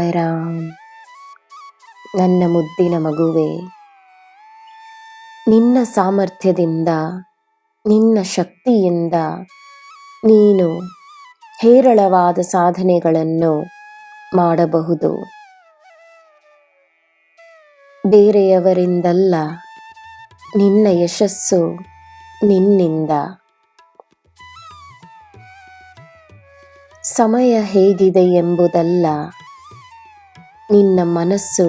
ಸಾಯಿರಾಮ್. ನನ್ನ ಮುದ್ದಿನ ಮಗುವೆ, ನಿನ್ನ ಸಾಮರ್ಥ್ಯದಿಂದ, ನಿನ್ನ ಶಕ್ತಿಯಿಂದ ನೀನು ಹೇರಳವಾದ ಸಾಧನೆಗಳನ್ನು ಮಾಡಬಹುದು. ಬೇರೆಯವರಿಂದಲ್ಲ, ನಿನ್ನ ಯಶಸ್ಸು ನಿನ್ನಿಂದ. ಸಮಯ ಹೇಗಿದೆ ಎಂಬುದಲ್ಲ, ನಿನ್ನ ಮನಸ್ಸು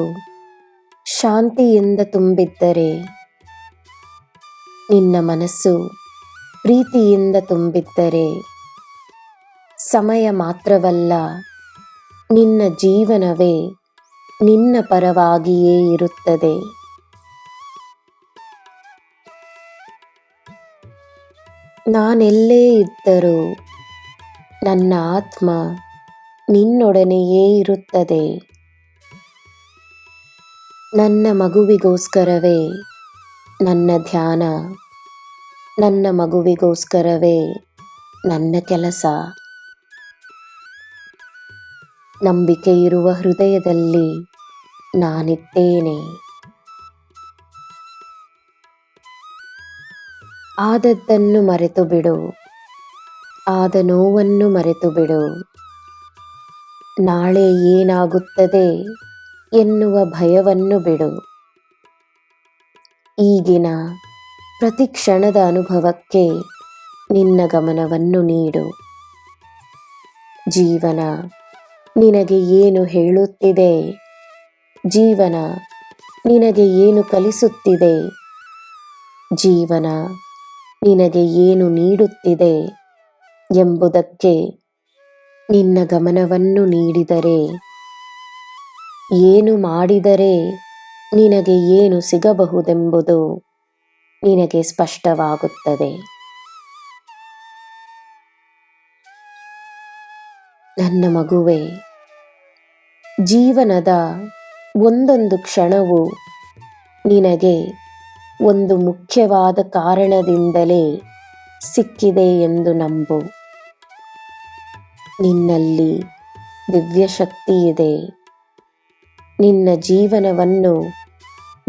ಶಾಂತಿಯಿಂದ ತುಂಬಿದ್ದರೆ, ನಿನ್ನ ಮನಸ್ಸು ಪ್ರೀತಿಯಿಂದ ತುಂಬಿದ್ದರೆ, ಸಮಯ ಮಾತ್ರವಲ್ಲ, ನಿನ್ನ ಜೀವನವೇ ನಿನ್ನ ಪರವಾಗಿಯೇ ಇರುತ್ತದೆ. ನಾನೆಲ್ಲೇ ಇದ್ದರೂ ನನ್ನ ಆತ್ಮ ನಿನ್ನೊಡನೆಯೇ ಇರುತ್ತದೆ. ನನ್ನ ಮಗುವಿಗೋಸ್ಕರವೇ ನನ್ನ ಧ್ಯಾನ, ನನ್ನ ಮಗುವಿಗೋಸ್ಕರವೇ ನನ್ನ ಕೆಲಸ. ನಂಬಿಕೆ ಇರುವ ಹೃದಯದಲ್ಲಿ ನಾನಿದ್ದೇನೆ. ಆದದ್ದನ್ನು ಮರೆತು ಬಿಡು, ಆದ ನೋವನ್ನು ಮರೆತು ಬಿಡು. ನಾಳೆ ಏನಾಗುತ್ತದೆ ಎನ್ನುವ ಭಯವನ್ನು ಬಿಡು. ಈಗಿನ ಪ್ರತಿ ಕ್ಷಣದ ಅನುಭವಕ್ಕೆ ನಿನ್ನ ಗಮನವನ್ನು ನೀಡು. ಜೀವನ ನಿನಗೆ ಏನು ಹೇಳುತ್ತಿದೆ, ಜೀವನ ನಿನಗೆ ಏನು ಕಲಿಸುತ್ತಿದೆ, ಜೀವನ ನಿನಗೆ ಏನು ನೀಡುತ್ತಿದೆ ಎಂಬುದಕ್ಕೆ ನಿನ್ನ ಗಮನವನ್ನು ನೀಡಿದರೆ, ಏನು ಮಾಡಿದರೆ ನಿನಗೆ ಏನು ಸಿಗಬಹುದೆಂಬುದು ನಿನಗೆ ಸ್ಪಷ್ಟವಾಗುತ್ತದೆ. ನನ್ನ ಮಗುವೆ, ಜೀವನದ ಒಂದೊಂದು ಕ್ಷಣವು ನಿನಗೆ ಒಂದು ಮುಖ್ಯವಾದ ಕಾರಣದಿಂದಲೇ ಸಿಕ್ಕಿದೆ ಎಂದು ನಂಬು. ನಿನ್ನಲ್ಲಿ ದಿವ್ಯ ಶಕ್ತಿ ಇದೆ. ನಿನ್ನ ಜೀವನವನ್ನು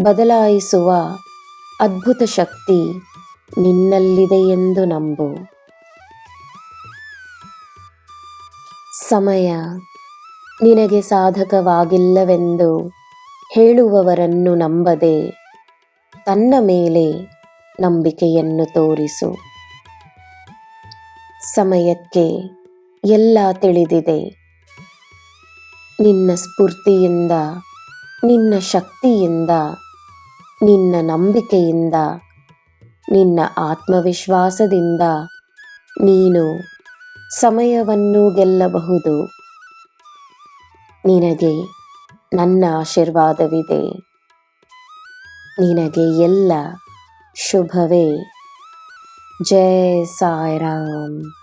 ಬದಲಾಯಿಸುವ ಅದ್ಭುತ ಶಕ್ತಿ ನಿನ್ನಲ್ಲಿದೆ ಎಂದು ನಂಬು. ಸಮಯ ನಿನಗೆ ಸಾಧಕವಾಗಿಲ್ಲವೆಂದು ಹೇಳುವವರನ್ನು ನಂಬದೆ ತನ್ನ ಮೇಲೆ ನಂಬಿಕೆಯನ್ನು ತೋರಿಸು. ಸಮಯಕ್ಕೆ ಎಲ್ಲ ತಿಳಿದಿದೆ. ನಿನ್ನ ಸ್ಫೂರ್ತಿಯಿಂದ, ನಿನ್ನ ಶಕ್ತಿಯಿಂದ, ನಿನ್ನ ನಂಬಿಕೆಯಿಂದ, ನಿನ್ನ ಆತ್ಮವಿಶ್ವಾಸದಿಂದ ನೀನು ಸಮಯವನ್ನು ಗೆಲ್ಲಬಹುದು. ನಿನಗೆ ನನ್ನ ಆಶೀರ್ವಾದವಿದೆ. ನಿನಗೆ ಎಲ್ಲ ಶುಭವೇ. ಜೈ ಸಾಯಿರಾಮ್.